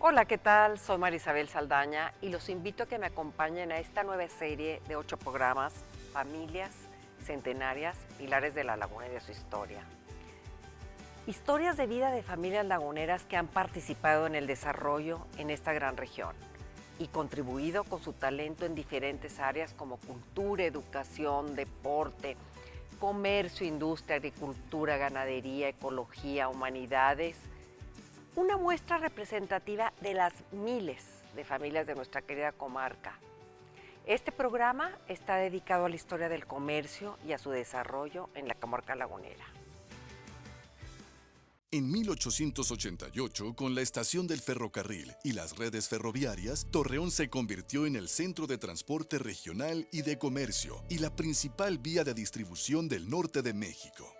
Hola, ¿qué tal? Soy Marisabel Saldaña y los invito a que me acompañen a esta nueva serie de 8 programas, Familias Centenarias, Pilares de la Laguna y de su historia. Historias de vida de familias laguneras que han participado en el desarrollo en esta gran región y contribuido con su talento en diferentes áreas como cultura, educación, deporte, comercio, industria, agricultura, ganadería, ecología, humanidades. Una muestra representativa de las miles de familias de nuestra querida comarca. Este programa está dedicado a la historia del comercio y a su desarrollo en la comarca lagunera. En 1888, con la estación del ferrocarril y las redes ferroviarias, Torreón se convirtió en el centro de transporte regional y de comercio y la principal vía de distribución del norte de México.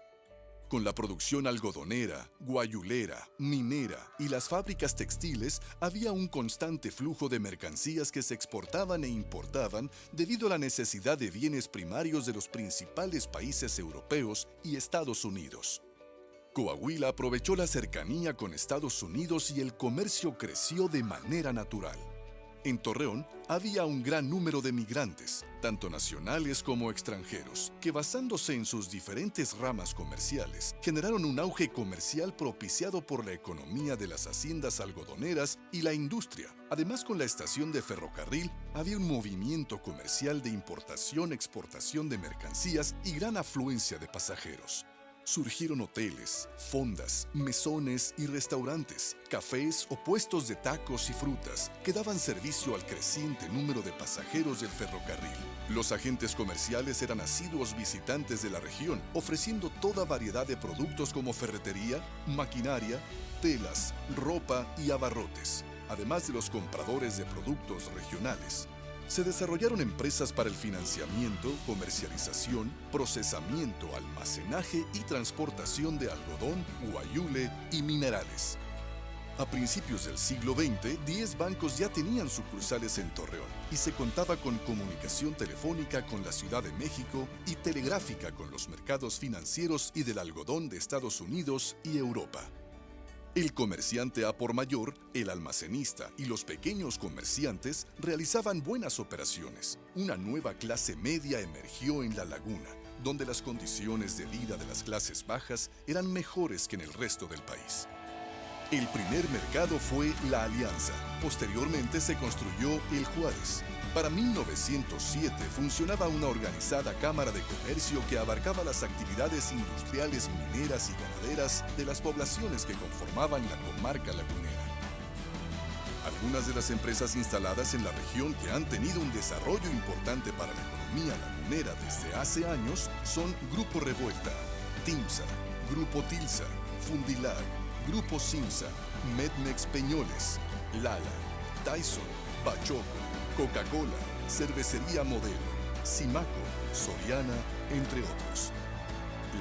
Con la producción algodonera, guayulera, minera y las fábricas textiles, había un constante flujo de mercancías que se exportaban e importaban debido a la necesidad de bienes primarios de los principales países europeos y Estados Unidos. Coahuila aprovechó la cercanía con Estados Unidos y el comercio creció de manera natural. En Torreón había un gran número de migrantes, tanto nacionales como extranjeros, que basándose en sus diferentes ramas comerciales, generaron un auge comercial propiciado por la economía de las haciendas algodoneras y la industria. Además, con la estación de ferrocarril, había un movimiento comercial de importación-exportación de mercancías y gran afluencia de pasajeros. Surgieron hoteles, fondas, mesones y restaurantes, cafés o puestos de tacos y frutas que daban servicio al creciente número de pasajeros del ferrocarril. Los agentes comerciales eran asiduos visitantes de la región, ofreciendo toda variedad de productos como ferretería, maquinaria, telas, ropa y abarrotes, además de los compradores de productos regionales. Se desarrollaron empresas para el financiamiento, comercialización, procesamiento, almacenaje y transportación de algodón, guayule y minerales. A principios del siglo XX, 10 bancos ya tenían sucursales en Torreón y se contaba con comunicación telefónica con la Ciudad de México y telegráfica con los mercados financieros y del algodón de Estados Unidos y Europa. El comerciante a por mayor, el almacenista y los pequeños comerciantes realizaban buenas operaciones. Una nueva clase media emergió en la laguna, donde las condiciones de vida de las clases bajas eran mejores que en el resto del país. El primer mercado fue La Alianza. Posteriormente se construyó El Juárez. Para 1907 funcionaba una organizada cámara de comercio que abarcaba las actividades industriales, mineras y ganaderas de las poblaciones que conformaban la comarca lagunera. Algunas de las empresas instaladas en la región que han tenido un desarrollo importante para la economía lagunera desde hace años son Grupo Revuelta, TIMSA, Grupo Tilsa, Fundilag, Grupo Simsa, Medmex Peñoles, Lala, Tyson, Bachoco, Coca-Cola, Cervecería Modelo, Simaco, Soriana, entre otros.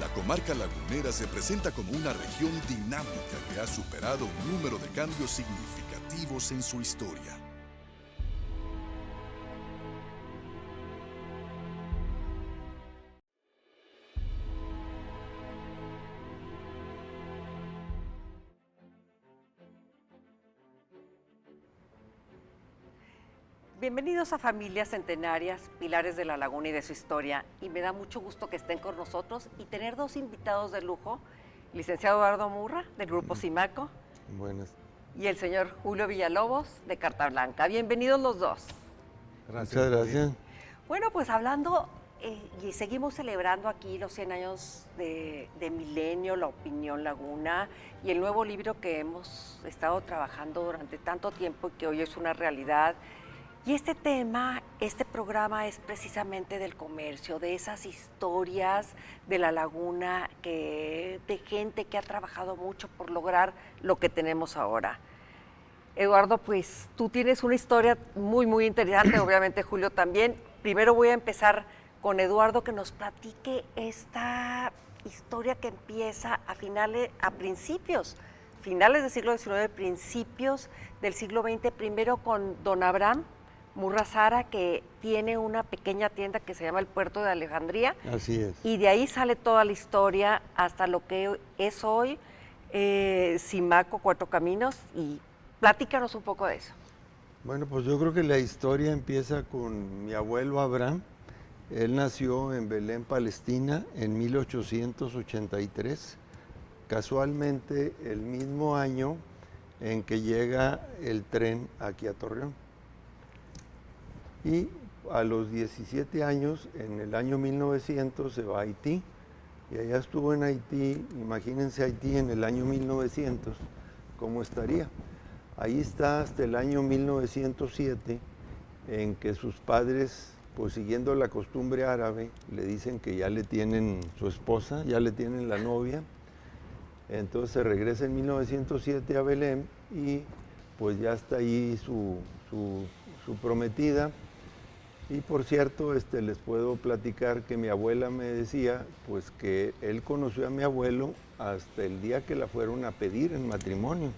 La comarca lagunera se presenta como una región dinámica que ha superado un número de cambios significativos en su historia. Bienvenidos a Familias Centenarias, Pilares de la Laguna y de su historia. Y me da mucho gusto que estén con nosotros y tener dos invitados de lujo, licenciado Eduardo Murra, del Grupo Simaco. Buenas. Y el señor Julio Villalobos, de Carta Blanca. Bienvenidos los dos. Gracias. Muchas gracias. Bueno, pues hablando, y seguimos celebrando aquí los 100 años de Milenio, La Opinión Laguna, y el nuevo libro que hemos estado trabajando durante tanto tiempo y que hoy es una realidad. Y este tema, este programa es precisamente del comercio, de esas historias de la laguna, de gente que ha trabajado mucho por lograr lo que tenemos ahora. Eduardo, pues tú tienes una historia muy, muy interesante, obviamente Julio también. Primero voy a empezar con Eduardo, que nos platique esta historia que empieza a principios del siglo XIX, principios del siglo XX, primero con don Abraham Murra Zara, que tiene una pequeña tienda que se llama El Puerto de Alejandría. Así es. Y de ahí sale toda la historia hasta lo que es hoy Simaco, Cuatro Caminos, y Platícanos un poco de eso. Bueno, pues yo creo que la historia empieza con mi abuelo Abraham. Él nació en Belén, Palestina, en 1883, casualmente el mismo año en que llega el tren aquí a Torreón. Y a los 17 años, en el año 1900, se va a Haití. Y allá estuvo en Haití, imagínense Haití en el año 1900, ¿cómo estaría? Ahí está hasta el año 1907, en que sus padres, pues siguiendo la costumbre árabe, le dicen que ya le tienen su esposa, ya le tienen la novia. Entonces se regresa en 1907 a Belén y pues ya está ahí su prometida. Y por cierto, les puedo platicar que mi abuela me decía pues que él conoció a mi abuelo hasta el día que la fueron a pedir en matrimonio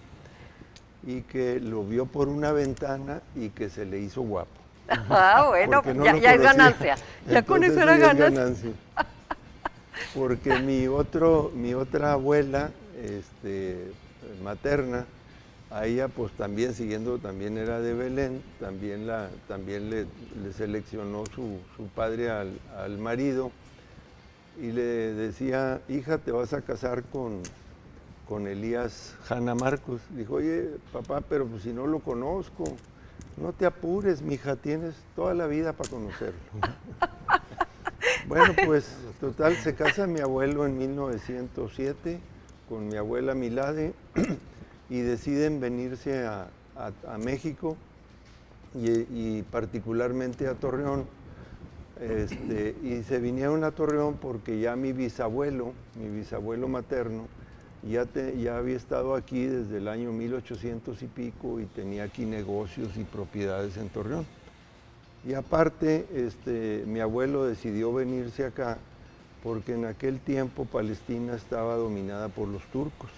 y que lo vio por una ventana y que se le hizo guapo. Ah, bueno, no ya es ganancia. Ya con eso era ganancia. Porque mi otra abuela, materna, a ella pues también siguiendo, también era de Belén, también le seleccionó su padre al marido y le decía, hija, te vas a casar con Elías Hanna Marcos. Dijo, oye, papá, pero pues si no lo conozco, no te apures, mija, tienes toda la vida para conocerlo. Bueno, pues total, se casa mi abuelo en 1907 con mi abuela Milade y deciden venirse a México y particularmente a Torreón. Y se vinieron a Torreón porque ya mi bisabuelo materno, ya había estado aquí desde el año 1800 y pico y tenía aquí negocios y propiedades en Torreón. Y aparte, mi abuelo decidió venirse acá porque en aquel tiempo Palestina estaba dominada por los turcos.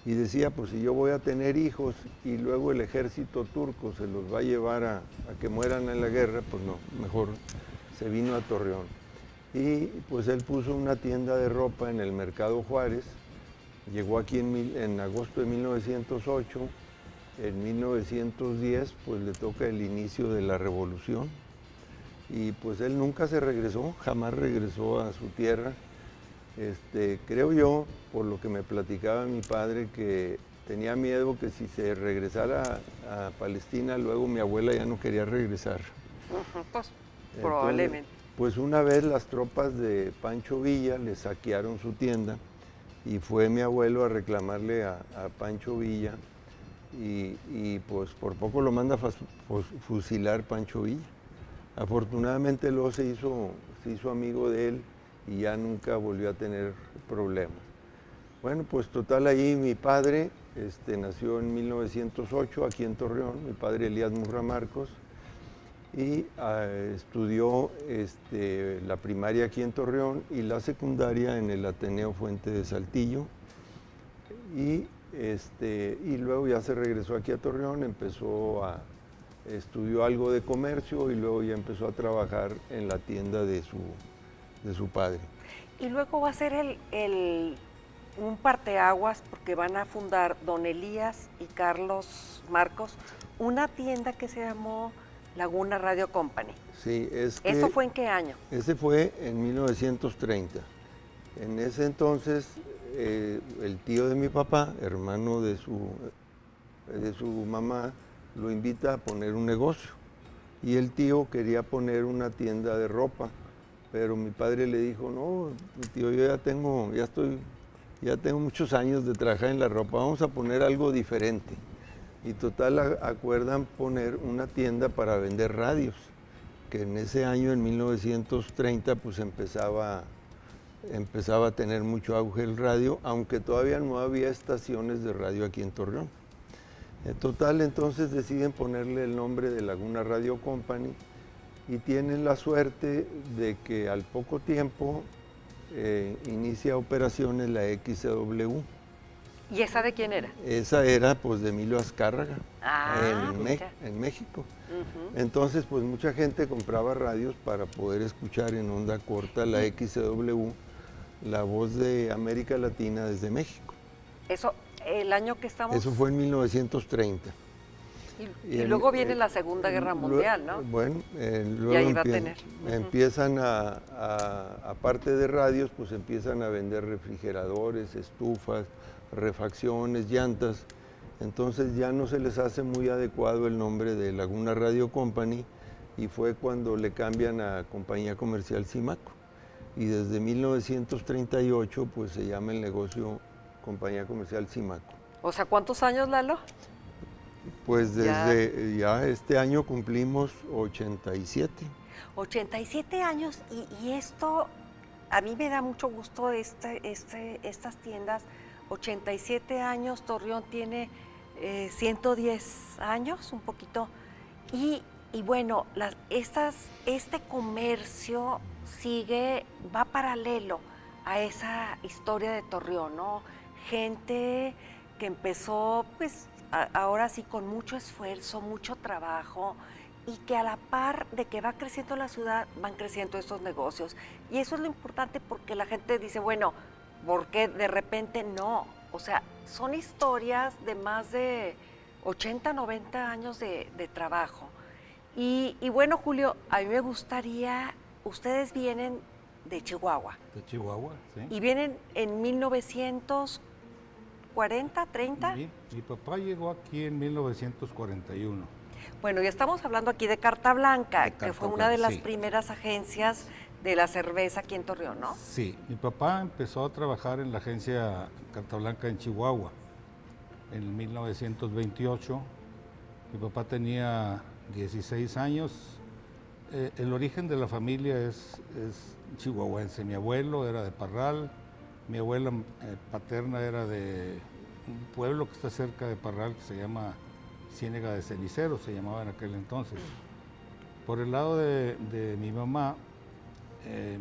Y decía, pues si yo voy a tener hijos y luego el ejército turco se los va a llevar a que mueran en la guerra, pues no, mejor se vino a Torreón. Y pues él puso una tienda de ropa en el Mercado Juárez, llegó aquí en agosto de 1908, en 1910 pues le toca el inicio de la revolución y pues él nunca se regresó, jamás regresó a su tierra. Creo yo, por lo que me platicaba mi padre, que tenía miedo que si se regresara a Palestina, luego mi abuela ya no quería regresar. Pues probablemente. Pues una vez las tropas de Pancho Villa le saquearon su tienda y fue mi abuelo a reclamarle a Pancho Villa y pues por poco lo manda a fusilar Pancho Villa. Afortunadamente luego se hizo amigo de él y ya nunca volvió a tener problemas. Bueno, pues total, ahí mi padre nació en 1908 aquí en Torreón, mi padre Elías Murra Marcos, y estudió la primaria aquí en Torreón y la secundaria en el Ateneo Fuente de Saltillo. Y luego ya se regresó aquí a Torreón, estudió algo de comercio y luego ya empezó a trabajar en la tienda de su padre. Y luego va a ser un parteaguas porque van a fundar don Elías y Carlos Marcos una tienda que se llamó Laguna Radio Company. Sí, ¿Eso fue en qué año? Ese fue en 1930. En ese entonces, el tío de mi papá, hermano de su mamá, lo invita a poner un negocio. Y el tío quería poner una tienda de ropa, pero mi padre le dijo, no, mi tío, yo ya tengo muchos años de trabajar en la ropa, vamos a poner algo diferente. Y total, acuerdan poner una tienda para vender radios, que en ese año, en 1930, pues empezaba a tener mucho auge el radio, aunque todavía no había estaciones de radio aquí en Torreón. Total, entonces deciden ponerle el nombre de Laguna Radio Company y tienen la suerte de que al poco tiempo inicia operaciones la XCW. ¿Y esa de quién era? Esa era pues de Emilio Azcárraga, en México. Entonces pues mucha gente compraba radios para poder escuchar en onda corta la XCW, la voz de América Latina desde México. Eso el año que estamos. Eso fue en 1930. Y luego viene la Segunda Guerra Mundial, ¿no? Bueno, luego Y ahí va a tener. empiezan aparte de radios, pues empiezan a vender refrigeradores, estufas, refacciones, llantas. Entonces ya no se les hace muy adecuado el nombre de Laguna Radio Company y fue cuando le cambian a Compañía Comercial Simaco. Y desde 1938 pues se llama el negocio Compañía Comercial Simaco. O sea, ¿cuántos años, Lalo? Pues desde ya este año cumplimos 87. 87 años y esto a mí me da mucho gusto estas tiendas. 87 años, Torreón tiene 110 años, un poquito. Y bueno, este comercio va paralelo a esa historia de Torreón, ¿no? Gente que empezó, pues, ahora sí, con mucho esfuerzo, mucho trabajo, y que a la par de que va creciendo la ciudad, van creciendo estos negocios. Y eso es lo importante porque la gente dice, bueno, ¿por qué de repente no? O sea, son historias de más de 80, 90 años de trabajo. Y bueno, Julio, a mí me gustaría, ustedes vienen de Chihuahua. De Chihuahua, sí. Y vienen en 1940, 30. Mi papá llegó aquí en 1941. Bueno, ya estamos hablando aquí de Carta Blanca, De que Carta fue una Blanca, de las sí. primeras agencias de la cerveza aquí en Torreón, ¿no? Sí, mi papá empezó a trabajar en la agencia Carta Blanca en Chihuahua en 1928. Mi papá tenía 16 años. El origen de la familia es chihuahuense. Mi abuelo era de Parral, mi abuela paterna era de un pueblo que está cerca de Parral que se llama Ciénega de Cenicero, se llamaba en aquel entonces. Por el lado de mi mamá,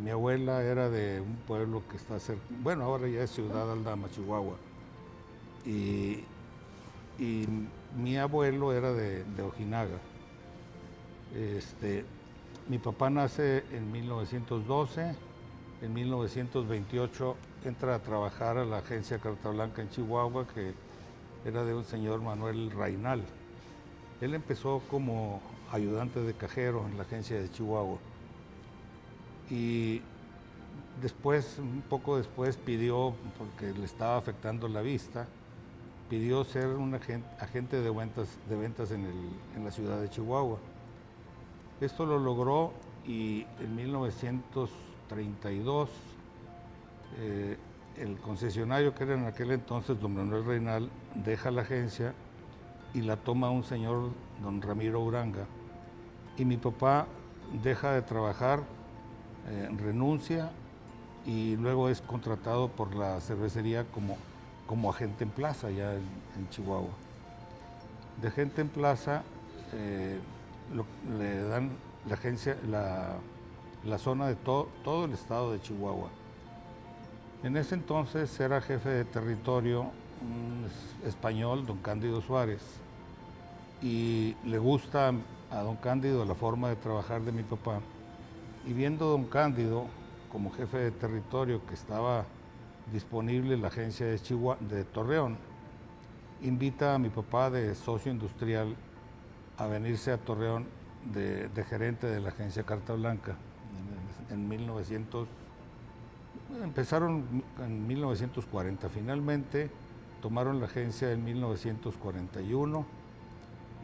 mi abuela era de un pueblo que está cerca, bueno, ahora ya es Ciudad Aldama, Chihuahua. Y mi abuelo era de Ojinaga. Mi papá nace en 1912, en 1928 entra a trabajar a la agencia Carta Blanca en Chihuahua, que era de un señor Manuel Rainal. Él empezó como ayudante de cajero en la agencia de Chihuahua. Y después, un poco después, pidió, porque le estaba afectando la vista, pidió ser un agente de ventas en la ciudad de Chihuahua. Esto lo logró y en 1932 el concesionario que era en aquel entonces don Manuel Reinal deja la agencia y la toma un señor, don Ramiro Uranga. Y mi papá deja de trabajar, renuncia y luego es contratado por la cervecería como agente en plaza ya en Chihuahua. De agente en plaza le dan la agencia, la zona de todo el estado de Chihuahua. En ese entonces era jefe de territorio un español, don Cándido Suárez, y le gusta a don Cándido la forma de trabajar de mi papá. Y viendo don Cándido como jefe de territorio que estaba disponible en la agencia de Torreón, invita a mi papá de socio industrial a venirse a Torreón de gerente de la agencia Carta Blanca en 1900. Empezaron en 1940, finalmente tomaron la agencia en 1941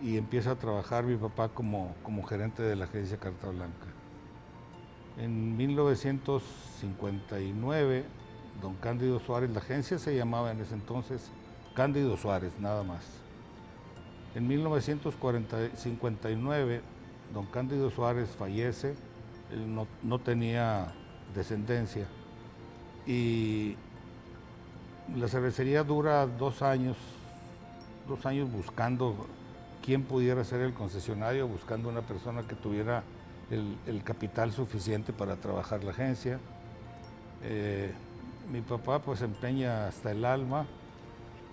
y empieza a trabajar mi papá como gerente de la agencia Carta Blanca. En 1959, don Cándido Suárez, la agencia se llamaba en ese entonces Cándido Suárez, nada más. En 1959, don Cándido Suárez fallece, él no tenía descendencia y la cervecería dura 2 años buscando quién pudiera ser el concesionario, buscando una persona que tuviera el capital suficiente para trabajar la agencia. Mi papá pues empeña hasta el alma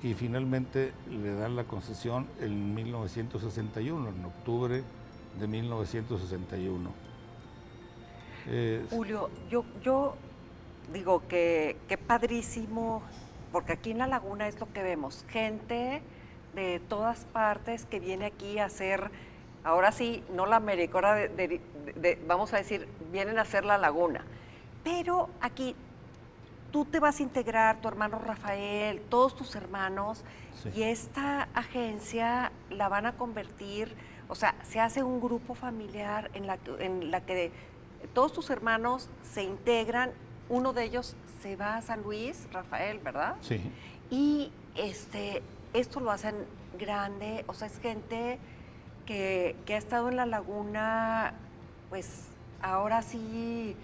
y finalmente le dan la concesión en 1961, en octubre de 1961. Julio, yo digo que qué padrísimo porque aquí en la laguna es lo que vemos, gente de todas partes que viene aquí a hacer, ahora sí, no la Americora vamos a decir, vienen a hacer la laguna. Pero aquí tú te vas a integrar, tu hermano Rafael, todos tus hermanos, Sí. y esta agencia la van a convertir, o sea, se hace un grupo familiar en la que todos tus hermanos se integran, uno de ellos se va a San Luis, Rafael, ¿verdad? Sí. Y esto lo hacen grande, o sea, es gente que ha estado en la laguna, pues ahora sí,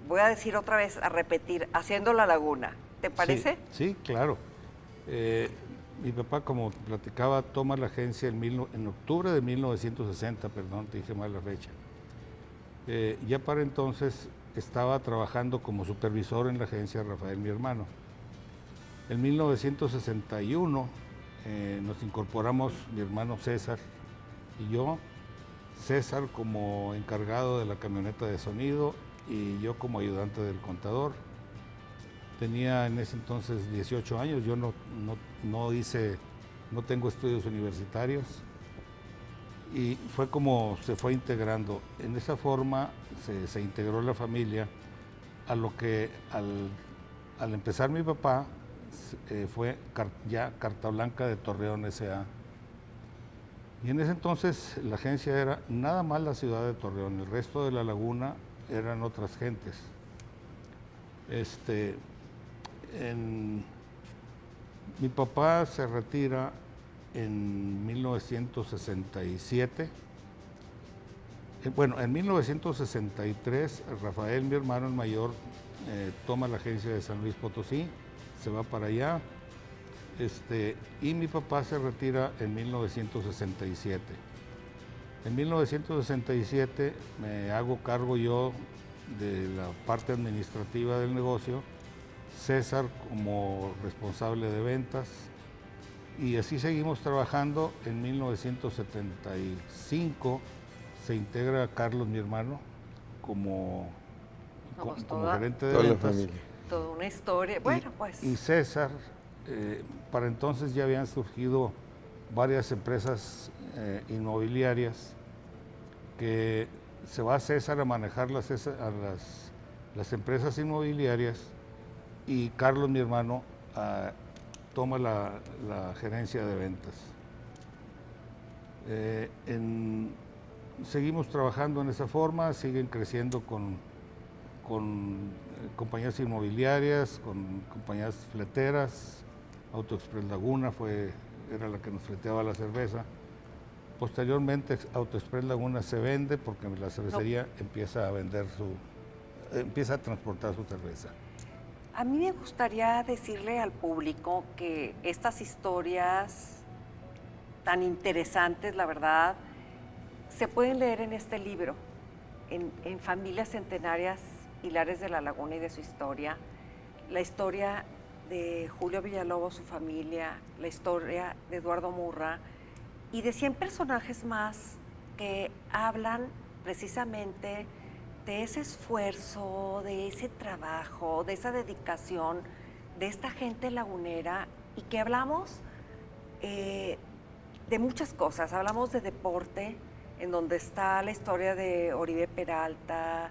voy a decir otra vez, a repetir, haciendo la laguna. ¿Te parece? Sí, claro. Mi papá, como platicaba, toma la agencia en octubre de 1960, perdón, te dije mal la fecha. Ya para entonces estaba trabajando como supervisor en la agencia Rafael, mi hermano. En 1961 nos incorporamos mi hermano César y yo, César como encargado de la camioneta de sonido y yo como ayudante del contador. Tenía en ese entonces 18 años, yo no tengo estudios universitarios y fue como se fue integrando. En esa forma se integró la familia a lo que al empezar mi papá fue ya Carta Blanca de Torreón S.A. Y en ese entonces la agencia era nada más la ciudad de Torreón, el resto de la laguna eran otras gentes. Mi papá se retira en 1967. Bueno, en 1963 Rafael, mi hermano el mayor, toma la agencia de San Luis Potosí, se va para allá, y mi papá se retira en 1967. En 1967 me hago cargo yo de la parte administrativa del negocio, César como responsable de ventas, y así seguimos trabajando. En 1975 se integra Carlos, mi hermano, como gerente de toda la ventas. familia. Toda una historia. Bueno, pues. Y César, para entonces ya habían surgido varias empresas inmobiliarias que se va César a manejar las empresas inmobiliarias y Carlos, mi hermano, toma la gerencia de ventas. Seguimos trabajando en esa forma, siguen creciendo con compañías inmobiliarias, con compañías fleteras. AutoExpress Laguna era la que nos fleteaba la cerveza. Posteriormente AutoExpress Laguna se vende porque la cervecería empieza a transportar su cerveza. A mí me gustaría decirle al público que estas historias tan interesantes, la verdad, se pueden leer en este libro, en Familias Centenarias, Hilares de la Laguna y de su historia, la historia de Julio Villalobos, su familia, la historia de Eduardo Murra y de 100 personajes más que hablan precisamente de ese esfuerzo, de ese trabajo, de esa dedicación de esta gente lagunera y que hablamos de muchas cosas. Hablamos de deporte, en donde está la historia de Oribe Peralta,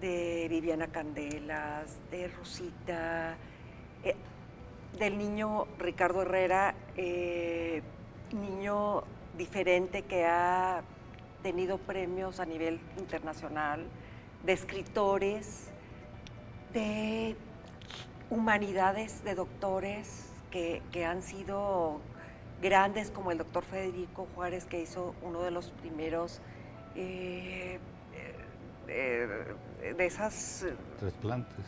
de Viviana Candelas, de Rosita, del niño Ricardo Herrera, niño diferente que ha tenido premios a nivel internacional, de escritores, de humanidades, de doctores que han sido grandes, como el doctor Federico Juárez, que hizo uno de los primeros de esas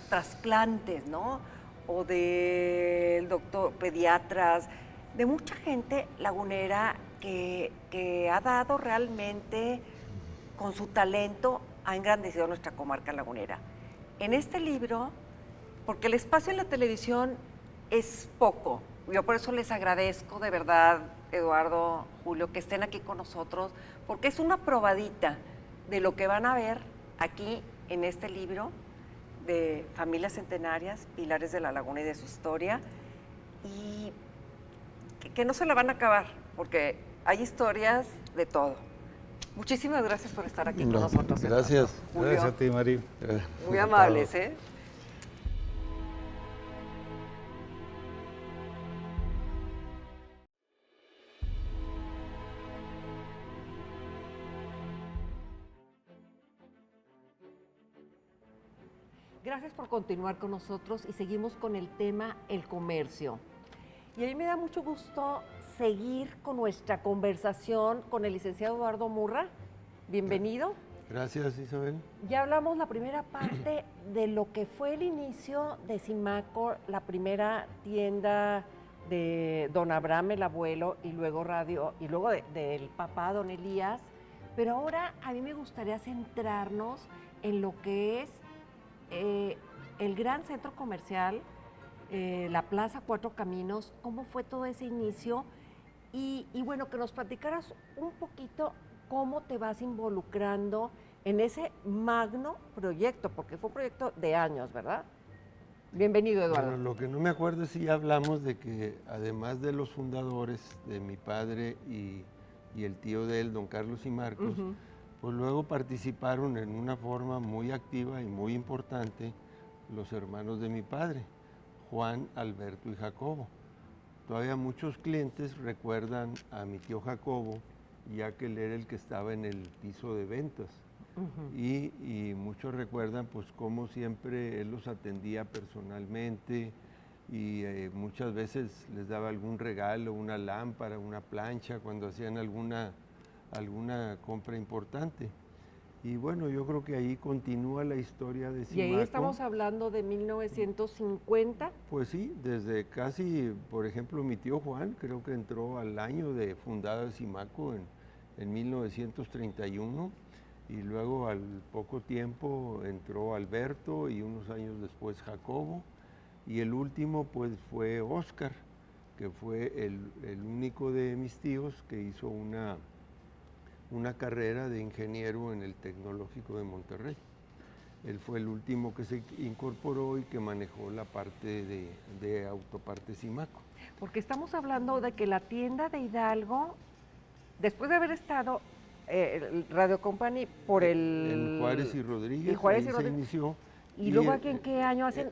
trasplantes, ¿no? O del doctor pediatras, de mucha gente lagunera que ha dado realmente, con su talento, ha engrandecido nuestra comarca lagunera. En este libro, porque el espacio en la televisión es poco, yo por eso les agradezco de verdad, Eduardo, Julio, que estén aquí con nosotros, porque es una probadita de lo que van a ver aquí en este libro, de Familias Centenarias, Pilares de la Laguna y de su historia, y que no se la van a acabar, porque hay historias de todo. Muchísimas gracias por estar aquí con nosotros. Gracias. Julio. Gracias a ti, Mari. Muy amables, ¿eh? Gracias por continuar con nosotros y seguimos con el tema el comercio. Y a mí me da mucho gusto seguir con nuestra conversación con el licenciado Eduardo Murra. Bienvenido. Gracias, Isabel. Ya hablamos la primera parte de lo que fue el inicio de Simaco, la primera tienda de don Abraham, el abuelo, y luego radio, y luego del papá, don Elías. Pero ahora a mí me gustaría centrarnos en lo que es el gran centro comercial, la Plaza Cuatro Caminos, cómo fue todo ese inicio y bueno, que nos platicaras un poquito cómo te vas involucrando en ese magno proyecto, porque fue un proyecto de años, ¿verdad? Bienvenido, Eduardo. Bueno, lo que no me acuerdo es si ya hablamos de que además de los fundadores, de mi padre y el tío de él, don Carlos y Marcos, pues luego participaron en una forma muy activa y muy importante los hermanos de mi padre, Juan, Alberto y Jacobo. Todavía muchos clientes recuerdan a mi tío Jacobo, ya que él era el que estaba en el piso de ventas. Y muchos recuerdan pues cómo siempre él los atendía personalmente y muchas veces les daba algún regalo, una lámpara, una plancha, cuando hacían alguna compra importante. Y bueno, yo creo que ahí continúa la historia de Simaco. Y ahí estamos hablando de 1950. Pues sí, desde casi, por ejemplo, mi tío Juan, creo que entró al año de fundada Simaco en 1931, y luego al poco tiempo entró Alberto y unos años después Jacobo, y el último pues fue Óscar, que fue el único de mis tíos que hizo una carrera de ingeniero en el Tecnológico de Monterrey. Él fue el último que se incorporó y que manejó la parte de autopartes Simaco. Porque estamos hablando de que la tienda de Hidalgo, después de haber estado el Radio Company por En Juárez y Rodríguez, Juárez y ahí Rodríguez. se inició. Y luego aquí en qué año hacen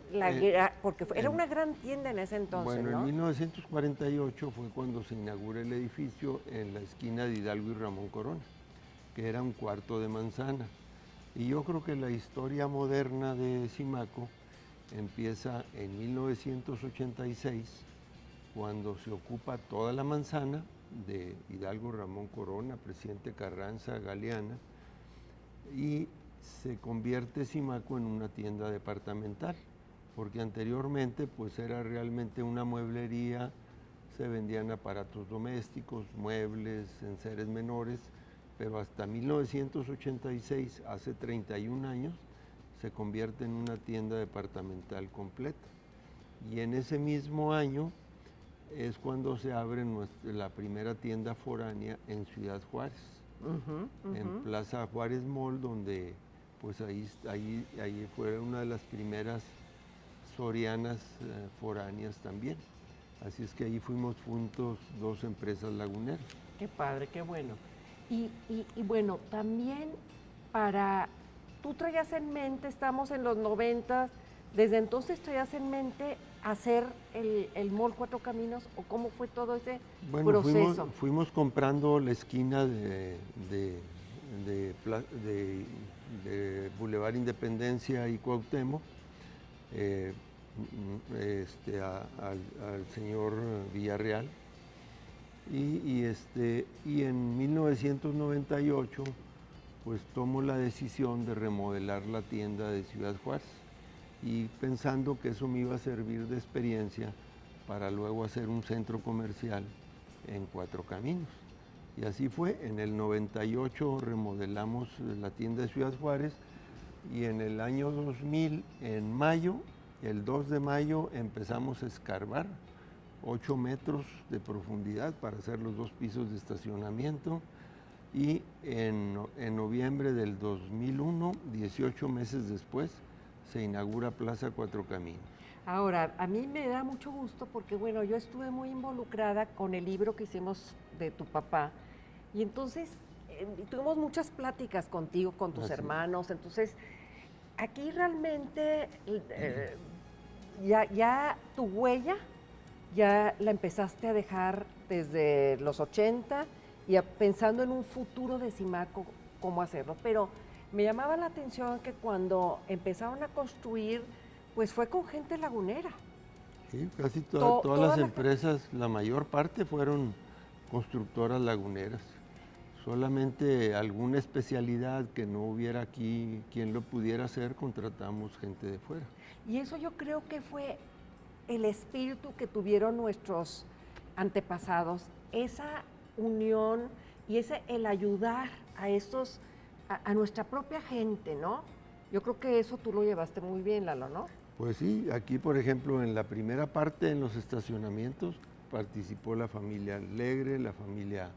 porque era una gran tienda en ese entonces, bueno, ¿no? en 1948 fue cuando se inaugura el edificio en la esquina de Hidalgo y Ramón Corona, que era un cuarto de manzana. Y yo creo que la historia moderna de Simaco empieza en 1986, cuando se ocupa toda la manzana de Hidalgo, Ramón Corona, Presidente Carranza, Galeana, y se convierte Simaco en una tienda departamental, porque anteriormente pues era realmente una mueblería, se vendían aparatos domésticos, muebles, enseres menores, pero hasta 1986, hace 31 años, se convierte en una tienda departamental completa. Y en ese mismo año es cuando se abre la primera tienda foránea en Ciudad Juárez, en Plaza Juárez Mall, donde pues ahí fue una de las primeras Sorianas foráneas también. Así es que ahí fuimos juntos dos empresas laguneras. Qué padre, qué bueno. Y bueno, también tú traías en mente, estamos en los 90, desde entonces traías en mente hacer el Mall Cuatro Caminos, o cómo fue todo ese proceso. Fuimos comprando la esquina de Boulevard Independencia y Cuauhtémoc, al señor Villarreal, y en 1998 pues tomo la decisión de remodelar la tienda de Ciudad Juárez, y pensando que eso me iba a servir de experiencia para luego hacer un centro comercial en Cuatro Caminos. Y así fue, en el 98 remodelamos la tienda de Ciudad Juárez, y en el año 2000, en mayo, el 2 de mayo, empezamos a escarbar 8 metros de profundidad para hacer los 2 pisos de estacionamiento, y en noviembre del 2001, 18 meses después, se inaugura Plaza Cuatro Caminos. Ahora, a mí me da mucho gusto porque, bueno, yo estuve muy involucrada con el libro que hicimos de tu papá y entonces tuvimos muchas pláticas contigo, con tus Así es. hermanos, entonces aquí realmente ya tu huella ya la empezaste a dejar desde los 80 y pensando en un futuro de Simaco, cómo hacerlo, pero me llamaba la atención que cuando empezaron a construir, pues fue con gente lagunera. Sí, casi To- todas toda las la- empresas, la mayor parte fueron constructoras laguneras. Solamente alguna especialidad que no hubiera aquí quien lo pudiera hacer, contratamos gente de fuera. Y eso yo creo que fue el espíritu que tuvieron nuestros antepasados, esa unión y el ayudar a a nuestra propia gente, ¿no? Yo creo que eso tú lo llevaste muy bien, Lalo, ¿no? Pues sí, aquí por ejemplo en la primera parte, en los estacionamientos, participó la familia Alegre, la familia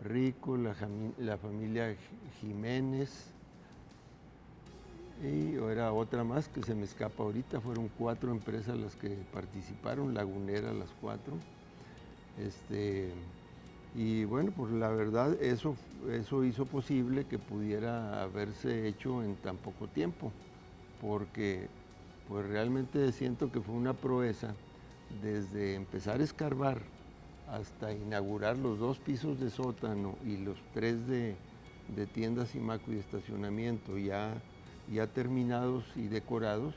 Rico, la familia Jiménez, y era otra más que se me escapa ahorita, fueron 4 empresas las que participaron, laguneras las 4. Y bueno, pues la verdad eso hizo posible que pudiera haberse hecho en tan poco tiempo, porque pues realmente siento que fue una proeza desde empezar a escarbar hasta inaugurar los 2 pisos de sótano y los 3 de tiendas Simaco y estacionamiento ya terminados y decorados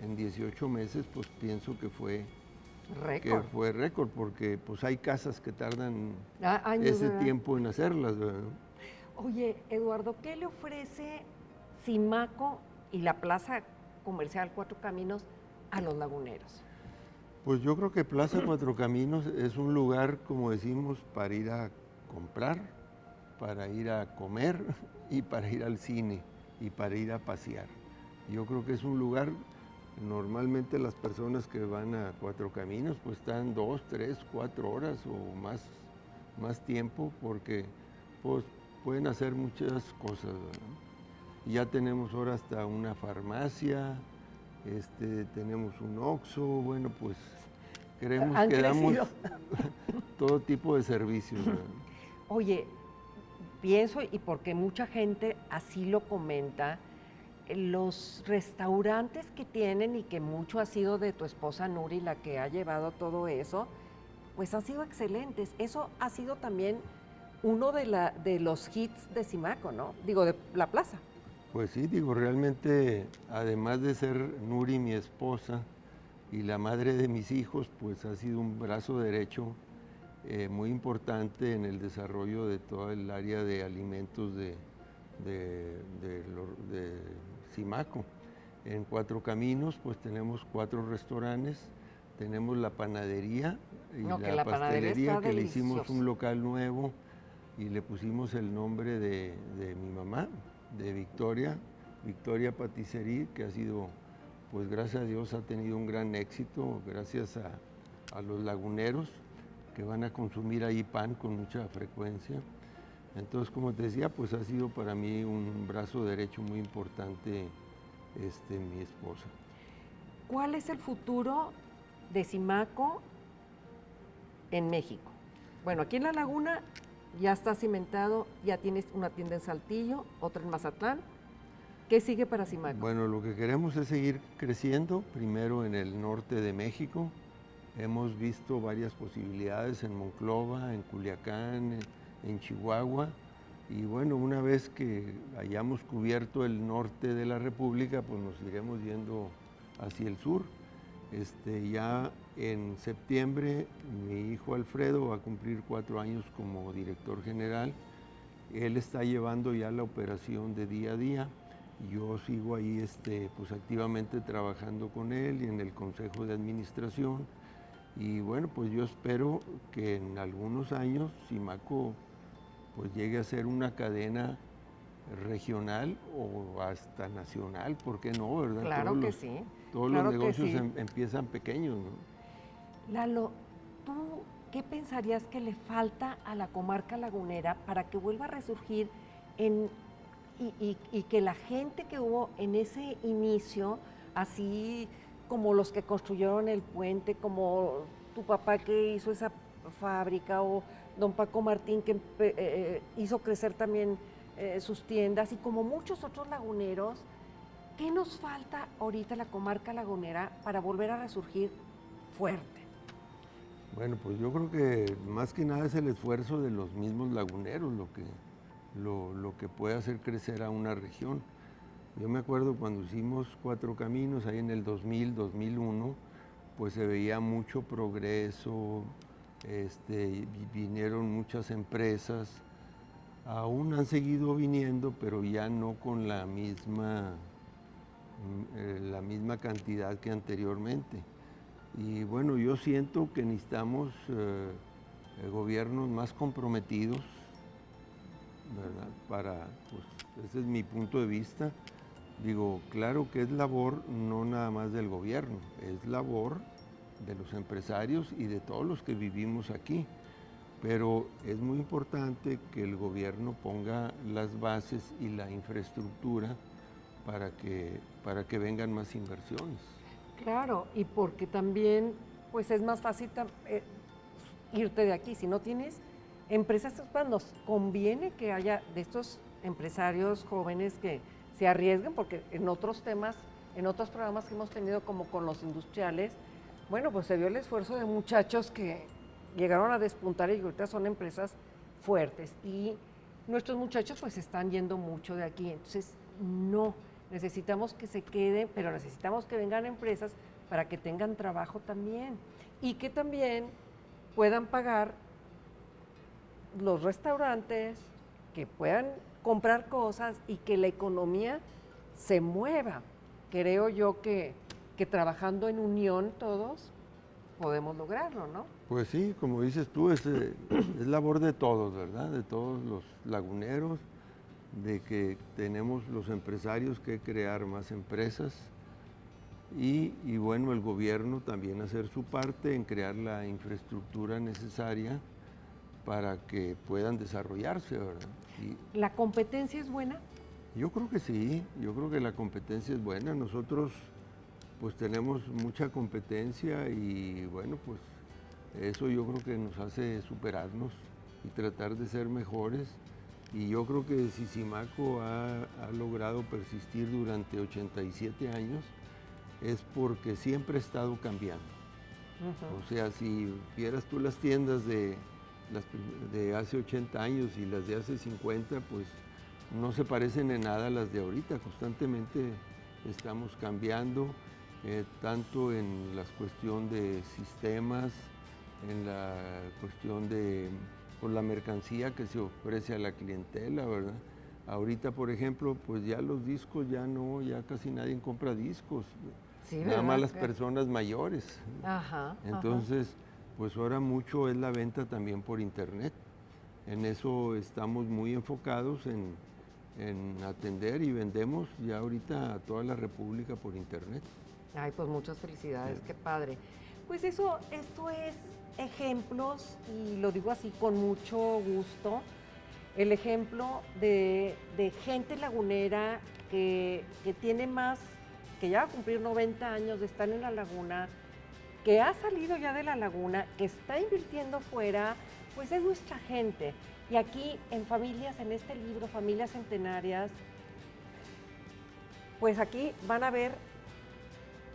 en 18 meses, pues pienso que fue récord, porque pues hay casas que tardan Años, ese ¿verdad? tiempo en hacerlas, ¿verdad? Oye, Eduardo, ¿qué le ofrece Simaco y la Plaza Comercial Cuatro Caminos a los laguneros? Pues yo creo que Plaza Cuatro Caminos es un lugar, como decimos, para ir a comprar, para ir a comer y para ir al cine y para ir a pasear. Yo creo que es un lugar, normalmente las personas que van a Cuatro Caminos pues están 2, 3, 4 horas o más tiempo porque pues pueden hacer muchas cosas, ¿verdad? Ya tenemos ahora hasta una farmacia, tenemos un Oxxo, bueno, pues creemos Han que damos crecido. todo tipo de servicios, ¿verdad? Oye, pienso, y porque mucha gente así lo comenta, los restaurantes que tienen y que mucho ha sido de tu esposa Nuri la que ha llevado todo eso, pues han sido excelentes. Eso ha sido también uno de los hits de Simaco, ¿no? Digo, de la plaza. Pues sí, digo, realmente, además de ser Nuri mi esposa y la madre de mis hijos, pues ha sido un brazo derecho muy importante en el desarrollo de todo el área de alimentos de Simaco. En Cuatro Caminos, pues tenemos 4 restaurantes, tenemos la panadería y No, que la la panadería pastelería, está que le hicimos deliciosa. un local nuevo y le pusimos el nombre de mi mamá, de Victoria Patisserie, que ha sido, pues gracias a Dios, ha tenido un gran éxito, gracias a los laguneros que van a consumir ahí pan con mucha frecuencia. Entonces, como te decía, pues ha sido para mí un brazo derecho muy importante mi esposa. ¿Cuál es el futuro de Simaco en México? Bueno, aquí en La Laguna ya está cimentado, ya tienes una tienda en Saltillo, otra en Mazatlán. ¿Qué sigue para Simaco? Bueno, lo que queremos es seguir creciendo, primero en el norte de México. Hemos visto varias posibilidades en Monclova, en Culiacán, en Chihuahua. Y bueno, una vez que hayamos cubierto el norte de la República, pues nos iremos yendo hacia el sur. Ya en septiembre mi hijo Alfredo va a cumplir 4 años como director general. Él está llevando ya la operación de día a día. Yo sigo ahí pues activamente trabajando con él y en el consejo de administración. Y bueno, pues yo espero que en algunos años Simaco pues llegue a ser una cadena regional o hasta nacional, ¿por qué no, verdad? Claro que sí. Todos claro los que negocios sí. empiezan pequeños, ¿no? Lalo, ¿tú qué pensarías que le falta a la comarca lagunera para que vuelva a resurgir y que la gente que hubo en ese inicio así como los que construyeron el puente, como tu papá que hizo esa fábrica, o don Paco Martín que hizo crecer también sus tiendas, y como muchos otros laguneros. ¿Qué nos falta ahorita en la comarca lagunera para volver a resurgir fuerte? Bueno, pues yo creo que más que nada es el esfuerzo de los mismos laguneros lo que puede hacer crecer a una región. Yo me acuerdo cuando hicimos Cuatro Caminos, ahí en el 2000, 2001, pues se veía mucho progreso, vinieron muchas empresas, aún han seguido viniendo, pero ya no con la misma cantidad que anteriormente. Y bueno, yo siento que necesitamos gobiernos más comprometidos, ¿verdad? Pues, ese es mi punto de vista. Digo, claro que es labor no nada más del gobierno, es labor de los empresarios y de todos los que vivimos aquí. Pero es muy importante que el gobierno ponga las bases y la infraestructura para que vengan más inversiones. Claro, y porque también pues es más fácil irte de aquí. Si no tienes empresas, pues nos conviene que haya de estos empresarios jóvenes que se arriesguen, porque en otros temas, en otros programas que hemos tenido como con los industriales, bueno, pues se vio el esfuerzo de muchachos que llegaron a despuntar y ahorita son empresas fuertes. Y nuestros muchachos pues están yendo mucho de aquí, entonces no. Necesitamos que se queden, pero necesitamos que vengan empresas para que tengan trabajo también y que también puedan pagar los restaurantes, que puedan comprar cosas y que la economía se mueva. Creo yo que trabajando en unión todos podemos lograrlo, ¿no? Pues sí, como dices tú, es labor de todos, ¿verdad? De todos los laguneros, de que tenemos los empresarios que crear más empresas y bueno, el gobierno también hacer su parte en crear la infraestructura necesaria para que puedan desarrollarse, ¿verdad? Y ¿La competencia es buena? yo creo que sí, yo creo que la competencia es buena. Nosotros pues tenemos mucha competencia y bueno, pues eso yo creo que nos hace superarnos y tratar de ser mejores. Y yo creo que Sisimaco ha logrado persistir durante 87 años es porque siempre ha estado cambiando. O sea, si vieras tú las tiendas de hace 80 años y las de hace 50, pues no se parecen en nada a las de ahorita. Constantemente estamos cambiando, tanto en la cuestión de sistemas, en la cuestión de por la mercancía que se ofrece a la clientela, ¿verdad? Ahorita, por ejemplo, pues ya los discos ya casi nadie compra discos, Sí, nada más las personas mayores. Ajá. Entonces, pues ahora mucho es la venta también por internet. En eso estamos muy enfocados en atender y vendemos ya ahorita a toda la República por internet. Ay, pues muchas felicidades, qué padre. Pues esto es ejemplos, y lo digo así con mucho gusto, el ejemplo de gente lagunera que tiene más, que ya va a cumplir 90 años de estar en la laguna, que ha salido ya de la laguna, que está invirtiendo fuera, pues es nuestra gente. Y aquí en Familias, en este libro, Familias Centenarias, pues aquí van a ver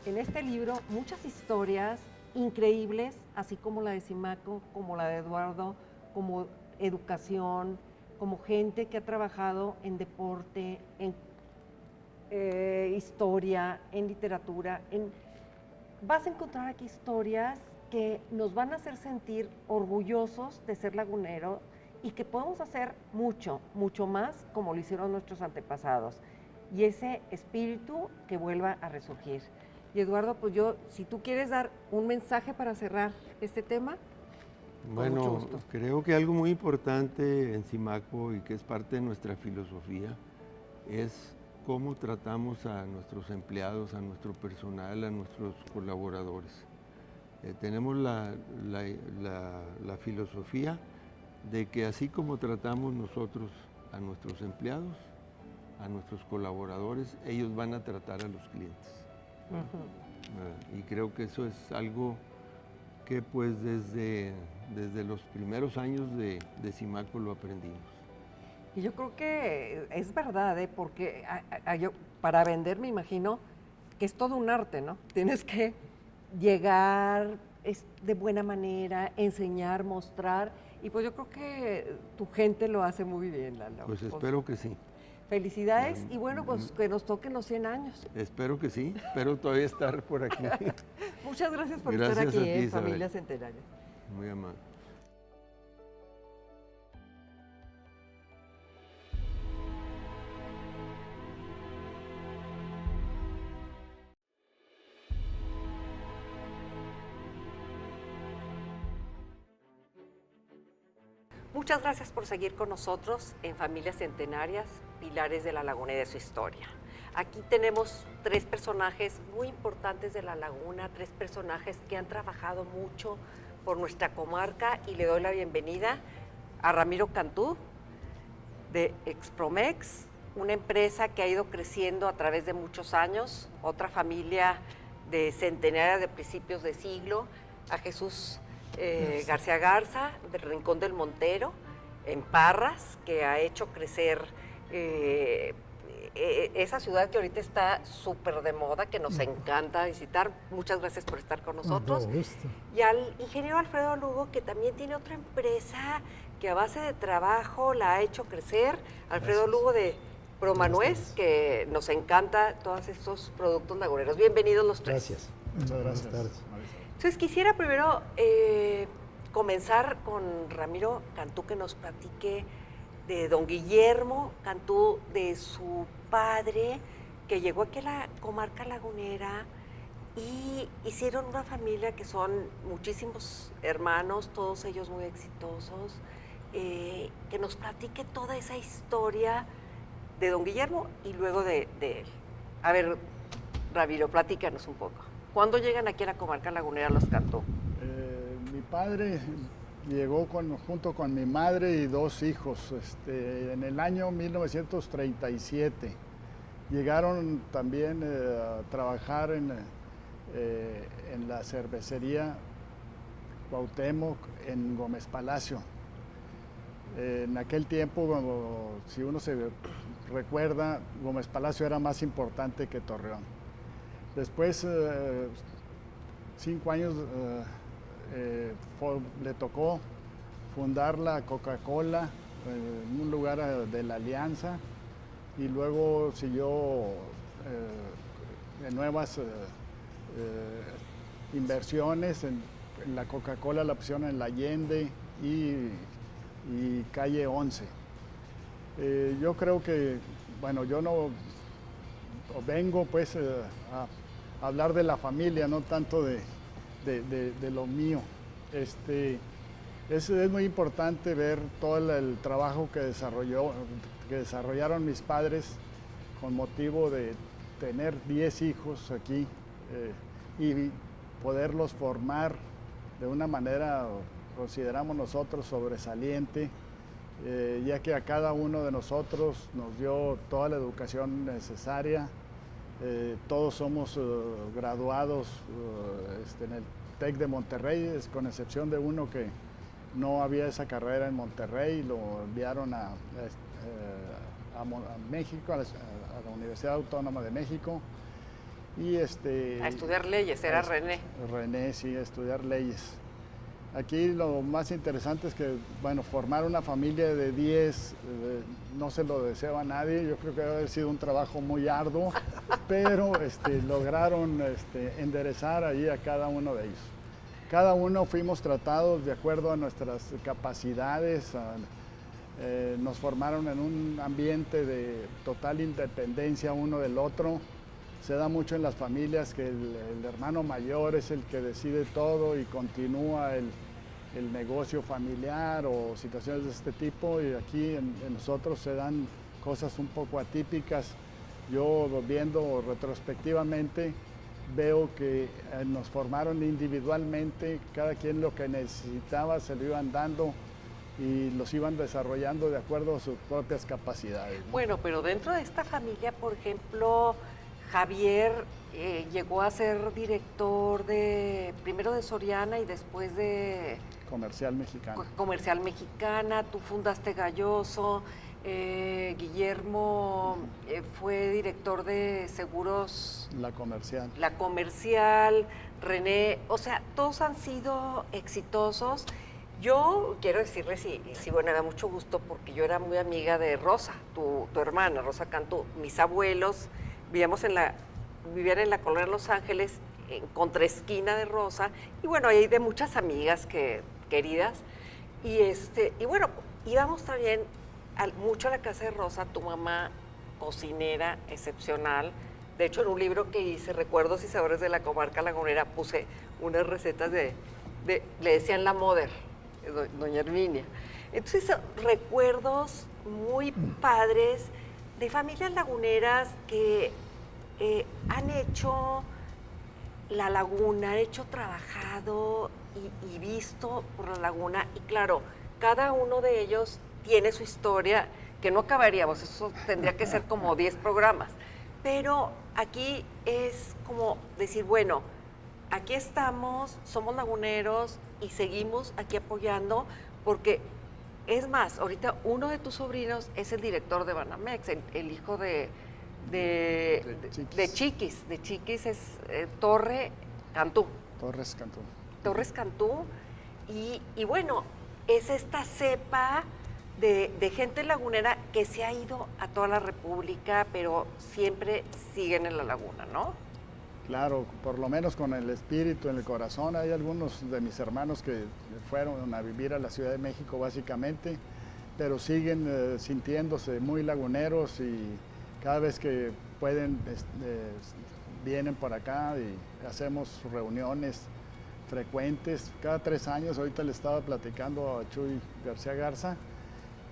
en este libro muchas historias increíbles, así como la de Simaco, como la de Eduardo, como educación, como gente que ha trabajado en deporte, en historia, en literatura. Vas a encontrar aquí historias que nos van a hacer sentir orgullosos de ser laguneros y que podemos hacer mucho, mucho más como lo hicieron nuestros antepasados. Y ese espíritu que vuelva a resurgir. Y Eduardo, pues si tú quieres dar un mensaje para cerrar este tema. Bueno, creo que algo muy importante en Simaco y que es parte de nuestra filosofía es cómo tratamos a nuestros empleados, a nuestro personal, a nuestros colaboradores. Tenemos la filosofía de que así como tratamos nosotros a nuestros empleados, a nuestros colaboradores, ellos van a tratar a los clientes. Y creo que eso es algo que pues desde los primeros años de Simaco lo aprendimos. Y yo creo que es verdad, ¿eh? Porque para vender me imagino que es todo un arte, ¿no? Tienes que llegar de buena manera, enseñar, mostrar, y pues yo creo que tu gente lo hace muy bien, Lalo. Pues espero que sí. Felicidades y bueno, pues que nos toquen los 100 años. Espero que sí, espero todavía estar por aquí. Muchas gracias por Gracias estar a aquí ti, en Isabel. Familia Centenaria. Muy amable. Muchas gracias por seguir con nosotros en Familias Centenarias, Pilares de la Laguna y de su historia. Aquí tenemos 3 personajes muy importantes de la laguna, 3 personajes que han trabajado mucho por nuestra comarca, y le doy la bienvenida a Ramiro Cantú de Expromex, una empresa que ha ido creciendo a través de muchos años, otra familia de centenaria de principios de siglo, a Jesús García Garza, del Rincón del Montero, en Parras, que ha hecho crecer esa ciudad que ahorita está súper de moda, que nos encanta visitar. Muchas gracias por estar con nosotros. Y al ingeniero Alfredo Lugo, que también tiene otra empresa que a base de trabajo la ha hecho crecer. Alfredo Lugo de Promanuez, que nos encanta todos estos productos laguneros. Bienvenidos los 3. Gracias. Muchas gracias. Entonces quisiera primero comenzar con Ramiro Cantú, que nos platique de don Guillermo Cantú, de su padre, que llegó aquí a la comarca lagunera y hicieron una familia que son muchísimos hermanos, todos ellos muy exitosos, que nos platique toda esa historia de don Guillermo y luego de él. A ver, Ramiro, platícanos un poco. ¿Cuándo llegan aquí a la comarca lagunera los Cantú? Mi padre llegó junto con mi madre y 2 hijos en el año 1937. Llegaron también a trabajar en la cervecería Cuauhtémoc en Gómez Palacio. En aquel tiempo, si uno se recuerda, Gómez Palacio era más importante que Torreón. Después, 5 años, le tocó fundar la Coca-Cola en un lugar de la Alianza, y luego siguió de nuevas inversiones en la Coca-Cola, la pusieron en la Allende y calle 11. Yo creo que, bueno, yo no vengo pues a hablar de la familia, no tanto de lo mío. Es muy importante ver todo el trabajo que desarrollaron mis padres con motivo de tener 10 hijos aquí y poderlos formar de una manera, consideramos nosotros, sobresaliente, ya que a cada uno de nosotros nos dio toda la educación necesaria. Todos somos graduados en el TEC de Monterrey, con excepción de uno que no había esa carrera en Monterrey, lo enviaron a México, a la Universidad Autónoma de México. Y a estudiar leyes, era René. René, sí, a estudiar leyes. Aquí lo más interesante es que, bueno, formar una familia de 10 no se lo deseo a nadie. Yo creo que debe haber sido un trabajo muy arduo, pero lograron enderezar ahí a cada uno de ellos. Cada uno fuimos tratados de acuerdo a nuestras capacidades, nos formaron en un ambiente de total independencia uno del otro. Se da mucho en las familias que el hermano mayor es el que decide todo y continúa el negocio familiar o situaciones de este tipo, y aquí en nosotros se dan cosas un poco atípicas. Yo, viendo retrospectivamente, veo que nos formaron individualmente, cada quien lo que necesitaba se lo iban dando y los iban desarrollando de acuerdo a sus propias capacidades, ¿no? Bueno, pero dentro de esta familia, por ejemplo, Javier llegó a ser director primero de Soriana y después de Comercial Mexicano. Comercial Mexicana. Tú fundaste Galloso. Guillermo fue director de Seguros La Comercial. La Comercial, René, o sea, todos han sido exitosos. Yo quiero decirles, sí, bueno, me da mucho gusto porque yo era muy amiga de Rosa, tu hermana, Rosa Cantú. Mis abuelos vivían en la colonia de Los Ángeles, en contraesquina de Rosa, y bueno, hay de muchas amigas queridas. Y bueno, íbamos también mucho a la casa de Rosa, tu mamá, cocinera excepcional. De hecho, en un libro que hice, Recuerdos y Sabores de la Comarca Lagunera, puse unas recetas le decían la Mother, doña Herminia. Entonces, recuerdos muy padres de familias laguneras que han hecho la laguna, han hecho trabajado y visto por la laguna. Y claro, cada uno de ellos tiene su historia, que no acabaríamos, eso tendría que ser como 10 programas. Pero aquí es como decir, bueno, aquí estamos, somos laguneros y seguimos aquí apoyando, porque es más, ahorita uno de tus sobrinos es el director de Banamex, el hijo de Chiquis. De Chiquis es Torres Cantú. Torres Cantú. Y bueno, es esta cepa de gente lagunera que se ha ido a toda la República, pero siempre siguen en la laguna, ¿no? Claro, por lo menos con el espíritu en el corazón. Hay algunos de mis hermanos que fueron a vivir a la Ciudad de México básicamente, pero siguen sintiéndose muy laguneros y cada vez que pueden vienen por acá y hacemos reuniones frecuentes. Cada 3 años, ahorita le estaba platicando a Chuy García Garza,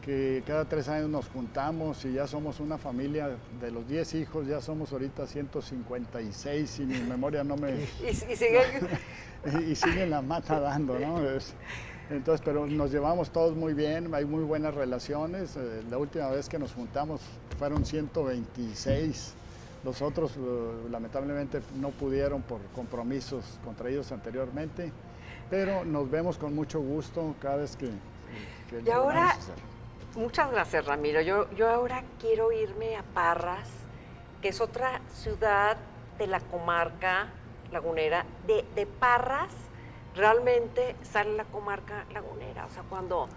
que cada 3 años nos juntamos y ya somos una familia de los 10 hijos, ya somos ahorita 156, si mi memoria no me... Y siguen... y siguen la mata dando, ¿no? Entonces, pero nos llevamos todos muy bien, hay muy buenas relaciones. La última vez que nos juntamos fueron 126. Los otros lamentablemente no pudieron por compromisos contraídos anteriormente, pero nos vemos con mucho gusto cada vez que y ahora, hacer. Muchas gracias, Ramiro. Yo ahora quiero irme a Parras, que es otra ciudad de la comarca lagunera. De Parras realmente sale la comarca lagunera. O sea, cuando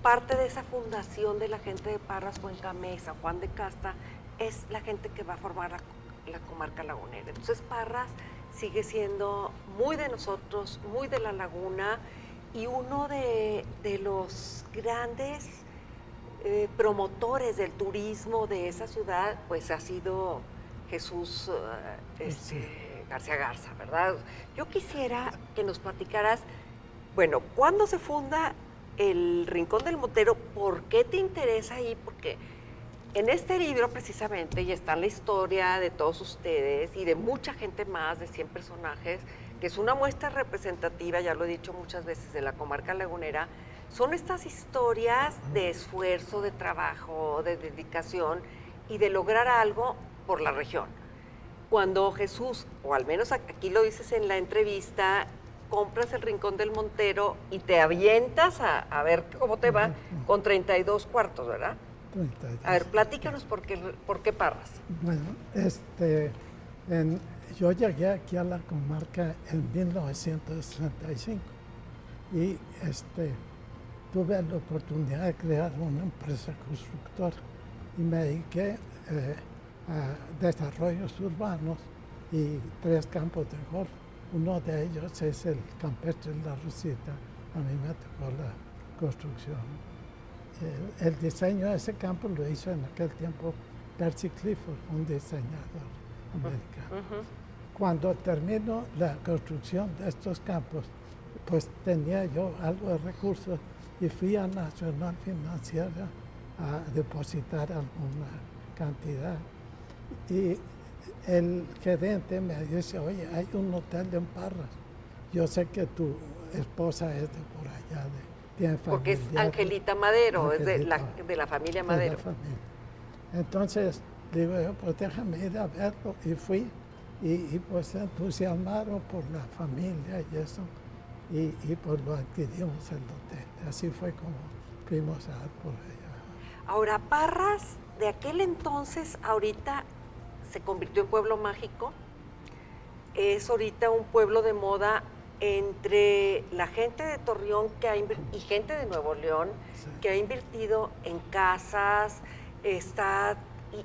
parte de esa fundación de la gente de Parras, Cuenca Mesa, Juan de Casta, es la gente que va a formar la comarca lagunera. Entonces Parras sigue siendo muy de nosotros, muy de la laguna, y uno de los grandes promotores del turismo de esa ciudad, pues ha sido Jesús García Garza, ¿verdad? Yo quisiera que nos platicaras, bueno, ¿cuándo se funda el Rincón del Montero? ¿Por qué te interesa ahí? Porque en este libro precisamente ya está la historia de todos ustedes y de mucha gente más, de 100 personajes, que es una muestra representativa, ya lo he dicho muchas veces, de la comarca lagunera. Son estas historias de esfuerzo, de trabajo, de dedicación y de lograr algo por la región. Cuando Jesús, o al menos aquí lo dices en la entrevista, compras el Rincón del Montero y te avientas a ver cómo te va con 32 cuartos, ¿verdad? 32. A ver, platícanos por qué Parras. Bueno, yo llegué aquí a la comarca en 1965 y tuve la oportunidad de crear una empresa constructora y me dediqué a desarrollos urbanos y 3 campos de golf. Uno de ellos es el campestre La Rosita. A mí me tocó la construcción. El diseño de ese campo lo hizo en aquel tiempo Percy Clifford, un diseñador americano. Cuando termino la construcción de estos campos, pues tenía yo algo de recursos y fui a Nacional Financiera a depositar alguna cantidad. Y el gerente me dice, oye, hay un hotel en Parras. Yo sé que tu esposa es de por allá, tiene familia. Porque es Angelita Madero, Angelita, es de la familia Madero. De la familia. Entonces, Digo yo, pues déjame ir a verlo. Y fui, y pues entusiasmaron por la familia y eso, y pues lo adquirimos el hotel. Así fue como fuimos a dar por allá. Ahora, Parras, de aquel entonces, ahorita se convirtió en pueblo mágico. Es ahorita un pueblo de moda entre la gente de Torreón y gente de Nuevo León, Sí. que ha invertido en casas,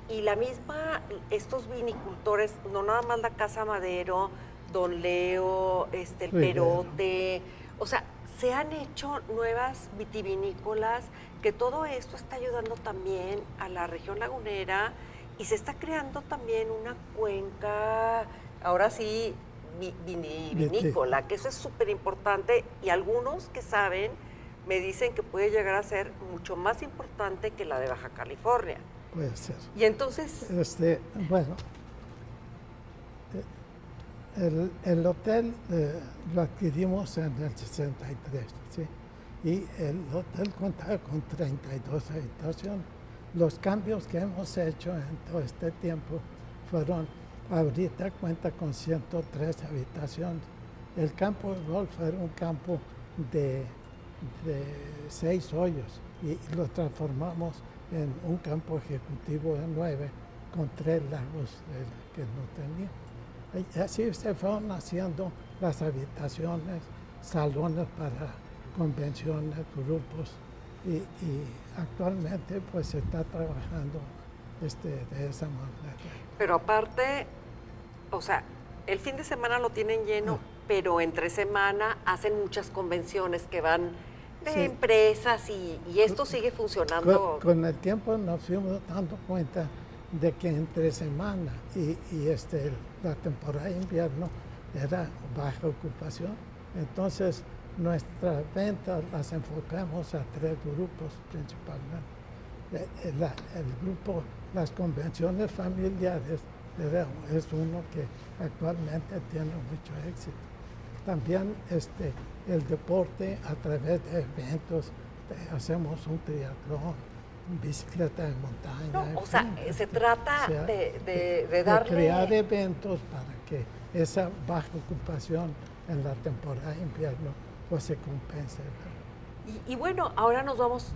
y la misma, estos vinicultores, no nada más la Casa Madero, Don Leo, el Rivero. Perote, o sea, se han hecho nuevas vitivinícolas, que todo esto está ayudando también a la región lagunera, y se está creando también una cuenca, ahora sí, vinícola, que eso es súper importante, y algunos que saben me dicen que puede llegar a ser mucho más importante que la de Baja California. Puede ser. Y entonces, Bueno, el hotel lo adquirimos en el 63, ¿sí? Y el hotel contaba con 32 habitaciones. Los cambios que hemos hecho en todo este tiempo fueron, ahorita cuenta con 103 habitaciones. El campo de golf era un campo de 6 hoyos y lo transformamos en un campo ejecutivo de 9 con 3 lagos que no tenía. Y así se fueron haciendo las habitaciones, salones para convenciones, grupos, y actualmente pues se está trabajando de esa manera. pero aparte, o sea, el fin de semana lo tienen lleno, pero entre semana hacen muchas convenciones que van de Sí. empresas y esto sigue funcionando. Con el tiempo nos fuimos dando cuenta de que entre semana y la temporada de invierno era baja ocupación. Entonces, nuestras ventas las enfocamos a 3 grupos principalmente. El grupo, las convenciones familiares, es uno que actualmente tiene mucho éxito. También el deporte a través de eventos, hacemos un triatlón, bicicleta de montaña. No, en o sea, fin, se trata de de darle... crear eventos para que esa baja ocupación en la temporada de invierno pues se compense. Y bueno, ahora nos vamos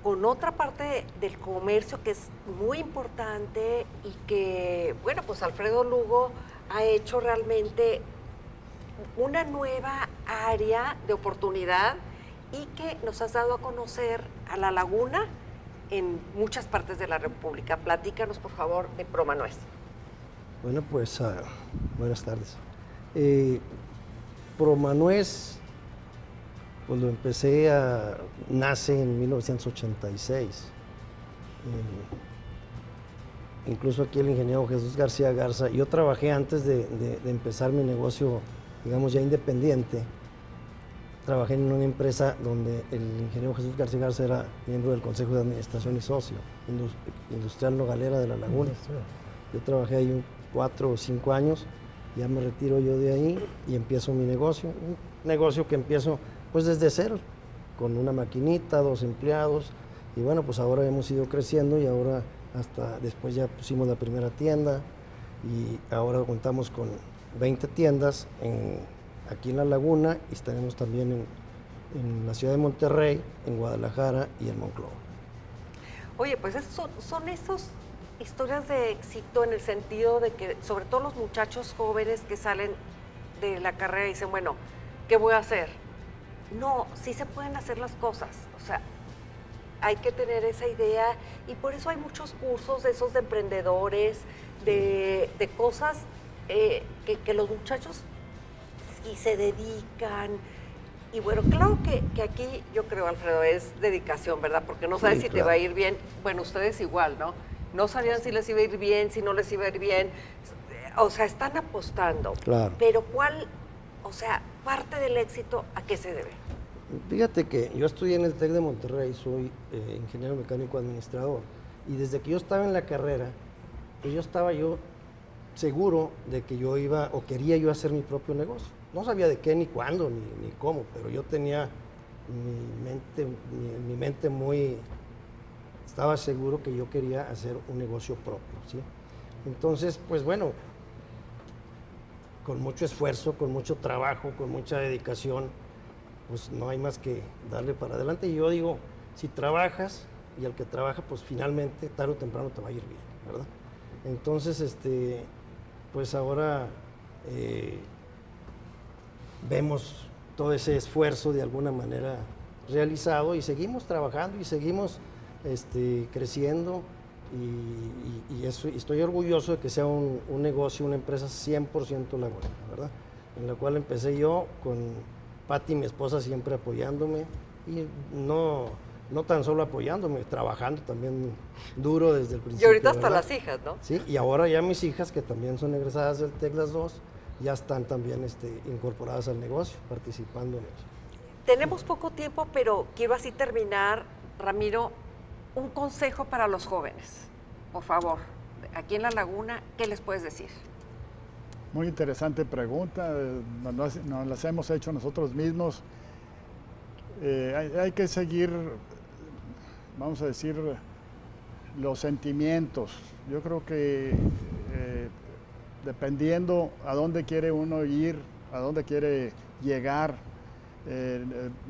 con otra parte del comercio que es muy importante y que, bueno, pues Alfredo Lugo ha hecho realmente una nueva área de oportunidad y que nos has dado a conocer a la laguna en muchas partes de la República. Platícanos, por favor, de Promanuez. Bueno, pues buenas tardes. Promanuez, cuando nace en 1986. Incluso aquí el ingeniero Jesús García Garza. Yo trabajé antes de empezar mi negocio, digamos ya independiente. Trabajé en una empresa donde el ingeniero Jesús García Garza era miembro del Consejo de Administración y socio, Industrial Nogalera de La Laguna. Yo trabajé ahí 4 o 5 años, ya me retiro yo de ahí y empiezo mi negocio. Un negocio que empiezo pues desde cero, con una maquinita, 2 empleados, y bueno, pues ahora hemos ido creciendo y ahora hasta después ya pusimos la primera tienda y ahora contamos con 20 tiendas aquí en La Laguna y estaremos también en la ciudad de Monterrey, en Guadalajara y en Monclova. Oye, pues son esas historias de éxito en el sentido de que, sobre todo los muchachos jóvenes que salen de la carrera y dicen, bueno, ¿qué voy a hacer? No, sí se pueden hacer las cosas, o sea, hay que tener esa idea y por eso hay muchos cursos de esos de emprendedores, de cosas que los muchachos sí se dedican. Y bueno, claro que aquí yo creo, Alfredo, es dedicación, ¿verdad? Porque no sabes Sí, si te claro. va a ir bien. Bueno, ustedes igual, ¿no? No sabían si les iba a ir bien, si no les iba a ir bien. O sea, están apostando. Claro. Pero parte del éxito, ¿a qué se debe? Fíjate que yo estudié en el TEC de Monterrey, soy ingeniero mecánico administrador, y desde que yo estaba en la carrera, pues yo estaba seguro de que yo iba o quería yo hacer mi propio negocio. No sabía de qué, ni cuándo, ni cómo, pero yo tenía mi mente muy estaba seguro que yo quería hacer un negocio propio, ¿sí? Entonces, pues bueno, con mucho esfuerzo, con mucho trabajo, con mucha dedicación, pues no hay más que darle para adelante. Y yo digo, si trabajas, y el que trabaja, pues finalmente, tarde o temprano te va a ir bien, ¿verdad? Entonces, pues ahora vemos todo ese esfuerzo de alguna manera realizado y seguimos trabajando y seguimos creciendo y estoy orgulloso de que sea un negocio, una empresa 100% lagunera, ¿verdad? En la cual empecé yo con Pati, mi esposa, siempre apoyándome y no tan solo apoyándome, trabajando también duro desde el principio. Y ahorita hasta ¿verdad? las hijas, ¿no? Sí, y ahora ya mis hijas, que también son egresadas del TEC las dos, ya están también incorporadas al negocio, participando en eso. Tenemos poco tiempo, pero quiero así terminar, Ramiro, un consejo para los jóvenes, por favor. Aquí en La Laguna, ¿qué les puedes decir? Muy interesante pregunta, nos las hemos hecho nosotros mismos. Hay que seguir, vamos a decir, los sentimientos. Yo creo que dependiendo a dónde quiere uno ir, a dónde quiere llegar,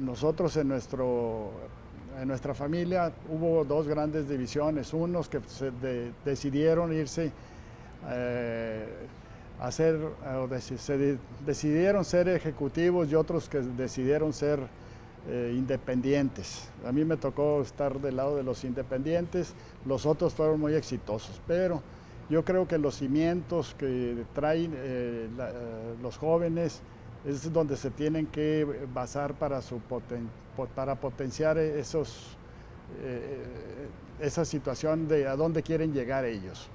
nosotros en nuestra familia hubo dos grandes divisiones, unos que decidieron irse decidieron ser ejecutivos y otros que decidieron ser independientes. A mí me tocó estar del lado de los independientes, los otros fueron muy exitosos, pero yo creo que los cimientos que traen los jóvenes es donde se tienen que basar para potenciar esa situación de a dónde quieren llegar ellos.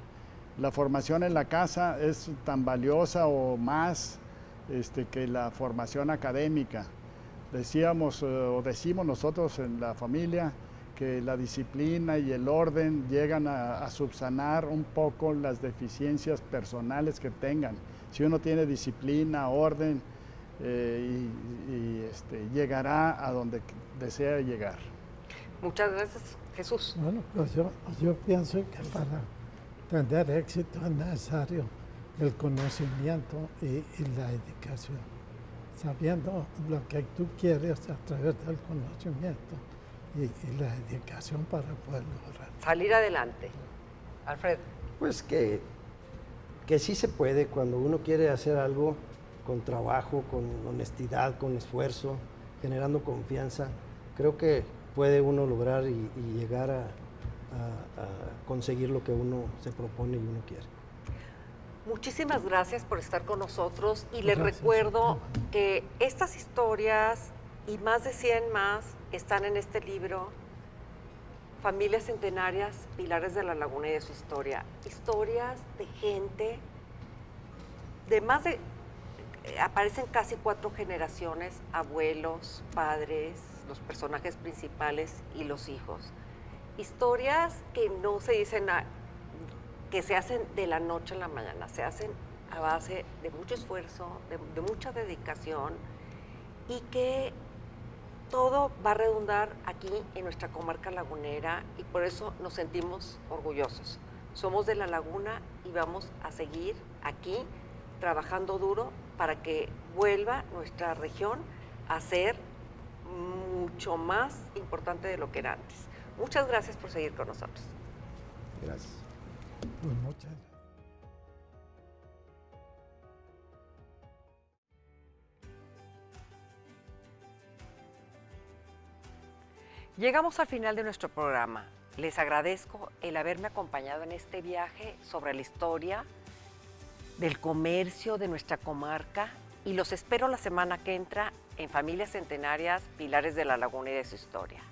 La formación en la casa es tan valiosa o más que la formación académica. Decíamos o decimos nosotros en la familia que la disciplina y el orden llegan a subsanar un poco las deficiencias personales que tengan. Si uno tiene disciplina, orden, llegará a donde desea llegar. Muchas gracias, Jesús. Bueno, pues yo pienso que para tener éxito es necesario el conocimiento y la dedicación, sabiendo lo que tú quieres a través del conocimiento y la dedicación para poder lograr. Salir adelante. Alfredo. Pues que sí se puede cuando uno quiere hacer algo con trabajo, con honestidad, con esfuerzo, generando confianza. Creo que puede uno lograr y llegar a conseguir lo que uno se propone y uno quiere. Muchísimas gracias por estar con nosotros y les Gracias. recuerdo que estas historias y más de 100 más están en este libro, Familias Centenarias, Pilares de la Laguna y de su historia. Historias de gente, aparecen casi 4 generaciones, abuelos, padres, los personajes principales y los hijos. Historias que no se dicen, que se hacen de la noche a la mañana, se hacen a base de mucho esfuerzo, de mucha dedicación y que todo va a redundar aquí en nuestra comarca lagunera y por eso nos sentimos orgullosos. Somos de La Laguna y vamos a seguir aquí trabajando duro para que vuelva nuestra región a ser mucho más importante de lo que era antes. Muchas gracias por seguir con nosotros. Gracias. Pues muchas gracias. Llegamos al final de nuestro programa. Les agradezco el haberme acompañado en este viaje sobre la historia del comercio de nuestra comarca y los espero la semana que entra en Familias Centenarias, Pilares de la Laguna y de su historia.